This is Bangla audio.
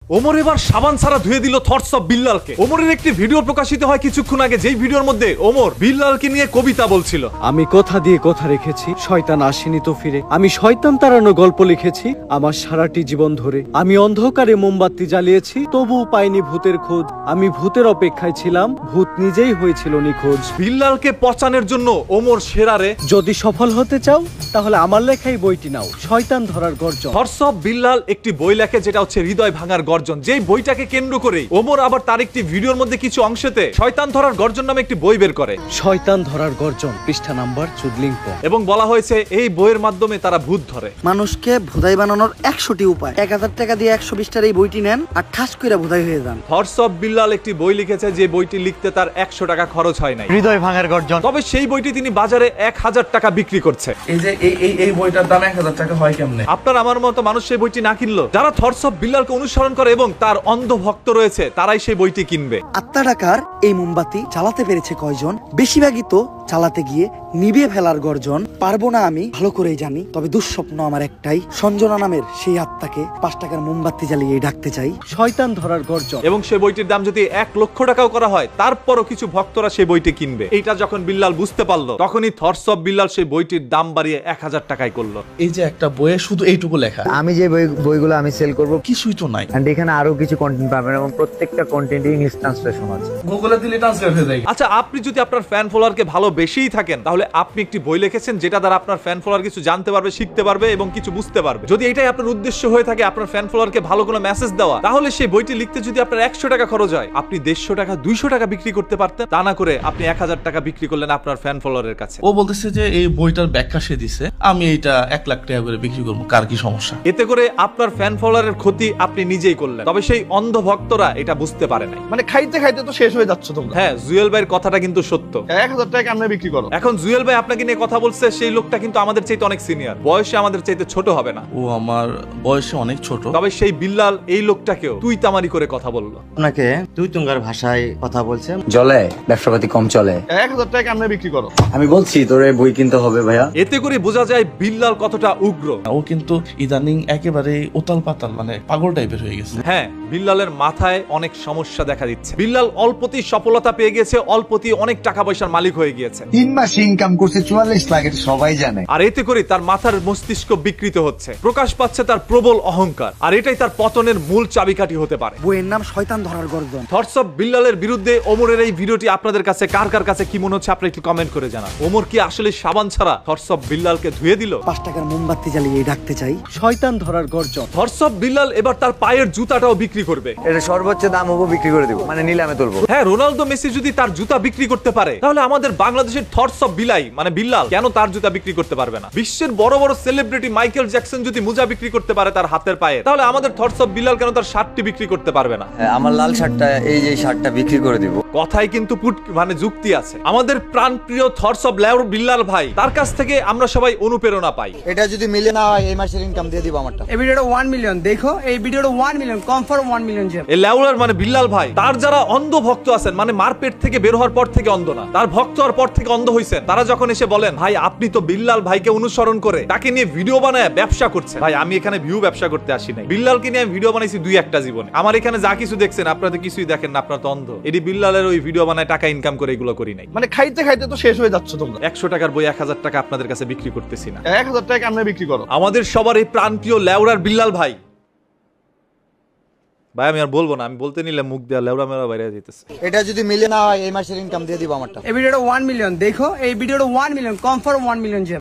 ওমর এবার সাবান ছাড়া ধুয়ে দিল থটস অফ বিল্লালকে। ওমরের একটি ভিডিও প্রকাশিত হয় কিছুক্ষণ আগে, যেই ভিডিওর মধ্যে ওমর বিল্লালকে নিয়ে কবিতা বলছিল। আমি কথা দিয়ে কথা রেখেছি, শয়তান আসেনি তো ফিরে। আমি শয়তান তাড়ানো গল্প লিখেছি আমার সারাটি জীবন ধরে। আমি অন্ধকারে মোমবাতি জ্বালিয়েছি, তবুও পাইনি ভূতের খোঁজ। আমি ভূতের অপেক্ষায় ছিলাম, ভূত নিজেই হয়েছিল নিখোঁজ। বিল্লালকে পচানোর জন্য ওমর সেরারে। যদি সফল হতে চাও তাহলে আমার লেখাই বইটি নাও, শয়তান ধরার গর্জন। থটস অফ বিল্লাল একটি বই লেখে যেটা হচ্ছে হৃদয় ভাঙার গর্জন। যেই বইটাকে কেন্দ্র করে ওমর আবার তার একটি ভিডিওর মধ্যে কিছু অংশেতে শয়তান ধরার গর্জন নামে একটি বই বের করে। শয়তান ধরার গর্জন, পৃষ্ঠা নাম্বার 14। এবং বলা হয়েছে এই বইয়ের মাধ্যমে তারা ভূত ধরে। মানুষকে ভোদাই বানানোর 100টি উপায়। 1000 টাকা দিয়ে 120টার এই বইটি নেন আর ঠাস কইরা ভোদাই হয়ে যান। থটস অফ বিল্লাল একটি বই লিখেছে যে বইটি লিখতে তার 100 টাকা খরচ হয় নাই। হৃদয় ভাঙার গর্জন। তবে সেই বইটি তিনি বাজারে 1000 টাকা বিক্রি করছে। এই যে এই বইটার দাম 1000 টাকা হয় কেমনে? আপনার আমার মতো মানুষ সেই বইটি না কিনলো, যারা থটস অফ বিল্লালকে অনুসরণ করে এবং তার অন্ধ ভক্ত রয়েছে, তারাই সেই বইটি কিনবে। আত্মা টাকার এই মোমবাতি চালাতে পেরেছে কয়জন? বেশিরভাগই তো চালাতে গিয়ে নিভিয়ে ফেলার গর্জন। পারবো না আমি ভালো করেই জানি, তবে দুঃস্বপ্ন আমার একটাই, সঞ্জনা নামের সেই আত্মাকে 5 টাকার মোমবাতি জ্বালিয়ে ডাকতে চাই। শয়তান ধরার গর্জন। এবং সেই বইটির দাম যদি 1 লক্ষ টাকাও করা হয়, তারপরও কিছু ভক্তরা সেই বইটি কিনবে। এইটা যখন বিল্লাল বুঝতে পারলো, তখনই থটস অফ বিল্লাল সেই বইটির দাম বাড়িয়ে 1000 টাকায় করলো। এই যে একটা বইয়ে শুধু এইটুকু লেখা, আমি যে বইগুলো আমি সেল করব কিছুই তো নাই। এন্ড এখানে আরো কিছু কন্টেন্ট পাবেন এবং প্রত্যেকটা কন্টেন্টে ইংলিশ ট্রান্সলেশন আছে। গুগলে দিলে ট্রান্সলেট হয়ে যায়। আচ্ছা, আপনি যদি আপনার ফ্যান ফলোয়ারকে ভালোবেসেই থাকেন, তাহলে আপনি একটি বই লিখেছেন যেটা দ্বারা আপনার ফ্যান ফলোয়ার কিছু জানতে পারবে, শিখতে পারবে এবং কিছু বুঝতে পারবে। যদি এটাই আপনার উদ্দেশ্য হয়ে থাকে আপনার ফ্যান ফলোয়ারকে ভালো কোনো মেসেজ দেওয়া, তাহলে সেই বইটি লিখতে যদি আপনার 100 টাকা খরচ হয়, আপনি 150 টাকা 200 টাকা বিক্রি করতে পারতেন। তা না করে আপনি 1000 টাকা বিক্রি করলেন আপনার ফ্যান ফলোয়ারের কাছে। ও বলতেছে যে এই বইটার ব্যাখ্যা সে দিছে, আমি এইটা 1 লাখ টাকা করে বিক্রি করবো, কার কি সমস্যা? এতে করে আপনার ফ্যান ফলোয়ারের ক্ষতি আপনি নিজেই করলেন। তবে সেই অন্ধ ভক্তরা এটা বুঝতে পারে নাই। মানে খাইতে খাইতে তো শেষ হয়ে যাচ্ছে তোমরা। হ্যাঁ, জুয়েল ভাইয়ের কথাটা কিন্তু সত্য। 1000 টাকা আমরা বিক্রি করো। এখন জুয়েল ভাই আপনাকে নিয়ে কথা বলছে, সেই লোকটা কিন্তু আমাদের চাইতে অনেক সিনিয়র, বয়সে আমাদের চাইতে ছোট হবে না। ও আমার বয়সে অনেক ছোট। তবে সেই বিল্লাল এই লোকটাকেও তুই তামারি করে কথা বললো। আপনাকে তুই তুঙ্গার ভাষায় কথা বলছেন। চলে ব্যবসাপাতি কম চলে। 1000 টাকা আমরা বিক্রি করো। আমি বলছি তোরে বই কিনতে হবে ভাইয়া। এতে করে বোঝা যায় বিল্লাল কতটা উগ্র। ও কিন্তু ইদানিং একেবারে উতাল পাতাল, মানে পাগল টাইপের হয়ে গেছে। হ্যাঁ, বিল্লালের মাথায় অনেক সমস্যা দেখা দিচ্ছে। বিল্লাল অল্পতেই সফলতা পেয়ে গেছে, অল্পতেই অনেক টাকা পয়সার মালিক হয়ে গিয়েছে। 3 মাসে ইনকাম করছে 44 লাখ, এটা সবাই জানে। আর এতে করে তার মাথার মস্তিষ্ক বিকৃত হচ্ছে, প্রকাশ পাচ্ছে তার প্রবল অহংকার। আর এটাই তার পতনের মূল চাবিকাঠি হতে পারে। বইয়ের নাম শয়তান ধরার গর্জন। থটস অফ বিল্লালের বিরুদ্ধে ওমরের এই ভিডিওটি আপনাদের কাছে কার কাছে কি মনে হচ্ছে আপনি একটু কমেন্ট করে জানান। ওমর কি আসলে সাবান ছাড়া থটস অফ বিল্লালকে ধুয়ে দিল? 5 টাকার মোমবাতি জ্বালিয়ে ডাকতে চাই। শয়তান ধরার গর্জন। থটস অফ বিল্লাল এবার তার পায়ের জুতাটাও বিক্রি করবে। এটা সর্বোচ্চ দাম হবো বিক্রি করে দিব, মানে নিলামে তুলবো। হ্যাঁ, রোনালদো মেসি যদি তার জুতা বিক্রি করতে পারে, তাহলে আমাদের বাংলাদেশের থটস অফ বিলাই মানে বিল্লাল কেন তার জুতা বিক্রি করতে পারবে না? বিশ্বের বড় বড় সেলিব্রিটি মাইকেল জ্যাকসন যদি মোজা বিক্রি করতে পারে তার হাতের পায়ে, তাহলে আমাদের থটস অফ বিল্লাল কেন তার শার্টটি বিক্রি করতে পারবে না? আমার লাল শার্টটা, এই যে শার্টটা বিক্রি করে দিব। কথায় কিন্তু মানে যুক্তি আছে। আমাদের প্রাণপ্রিয় থটস অফ বিল্লাল ভাই, তার কাছ থেকে আমরা সবাই অনুপ্রেরণা পাই। এটা যদি মিলে না হয় এই মাসের ইনকাম দিয়ে দিব আমারটা। এই ভিডিওটা 1 মিলিয়ন দেখো, এই ভিডিওটা 1 মিলিয়ন কনফার্ম 1 মিলিয়ন যাবে। এই লেউলার মানে বিল্লাল ভাই, তার যারা অন্ধ ভক্ত আছেন, মানে মারপেট থেকে বের হওয়ার পর থেকে অন্ধ না, তার ভক্ত হওয়ার পর থেকে অন্ধ হইছেন, তারা যখন এসে বলেন ভাই আপনি তো বিল্লাল ভাইকে অনুসরণ করে তাকে নিয়ে ভিডিও বানায় ব্যবসা করছেন। ভাই আমি এখানে ভিউ ব্যবসা করতে আসি নাই, বিল্লালকে নিয়ে আমি ভিডিও বানাইছি 2-1টা জীবনে। আমার এখানে যা কিছু দেখছেন আপনারা কিছুই দেখেন না, আপনারা তো অন্ধ। এটি বিল্লালের ওই ভিডিও বানায় টাকা ইনকাম করে এগুলো করি নাই। মানে খাইতে খাইতে তো শেষ হয়ে যাচ্ছে তোমরা। 100 টাকার বই 1000 টাকা আপনাদের কাছে বিক্রি করতেছি না। 1000 টাকা আমরা বিক্রি করো। আমাদের সবার এই প্রাণপ্রিয় লেউরার বিল্লাল ভাই, ভাই আমি আর বলবো না, আমি বলতে নিলে মুখ দেওয়া লেউরা মেরা বাইরে যেতেছে। এটা যদি মিলে না হয় এই মাসের ইনকাম দিয়ে দিব আমারটা। এই ভিডিওটা 1 মিলিয়ন দেখো, এই ভিডিওটা 1 মিলিয়ন কনফার্ম 1 মিলিয়ন যাবে।